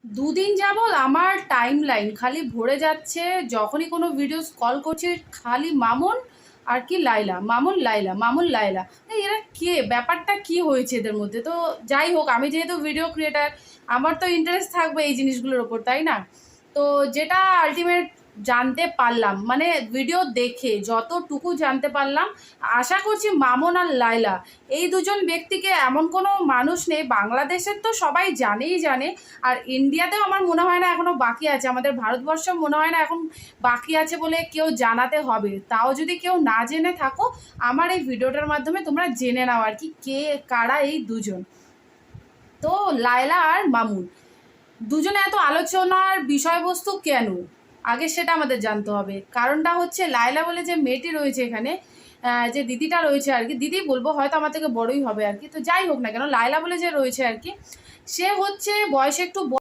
দুদিন যাবৎ আমার টাইম লাইন খালি ভরে যাচ্ছে। যখনই কোনো ভিডিও স্ক্রল করছি খালি মামুন আর কি লায়লা, মামুন লায়লা, মামুন লায়লা। এরা কে, ব্যাপারটা কি হয়েছে এদের মধ্যে? তো যাই হোক, আমি যেহেতু ভিডিও ক্রিয়েটার, আমার তো ইন্টারেস্ট থাকবে এই জিনিসগুলোর ওপর, তাই না? তো যেটা আলটিমেট জানতে পারলাম, মানে ভিডিও দেখে যতটুকু জানতে পারলাম, আশা করছি মামুন আর লায়লা এই দুজন ব্যক্তিকে এমন কোনো মানুষ নেই, বাংলাদেশের তো সবাই জানে। আর ইন্ডিয়াতেও আমার মনে হয় না এখনও বাকি আছে, আমাদের ভারতবর্ষেও মনে হয় না এখন বাকি আছে বলে কেউ জানাতে হবে। তাও যদি কেউ না জেনে থাকো, আমার এই ভিডিওটার মাধ্যমে তোমরা জেনে নাও আর কি কে কারা এই দুজন। তো লায়লা আর মামুন দুজনে এত আলোচনার বিষয়বস্তু কেন, আগে সেটা আমাদের জানতে হবে। কারণটা হচ্ছে লায়লা বলে যে মেয়েটি রয়েছে এখানে, যে দিদিটা রয়েছে আর কি, দিদি বলবো, হয়তো আমার থেকে বড়ই হবে আর কি, তো যাই হোক না কেন, লায়লা বলে যে রয়েছে আর কি, সে হচ্ছে বয়সে একটু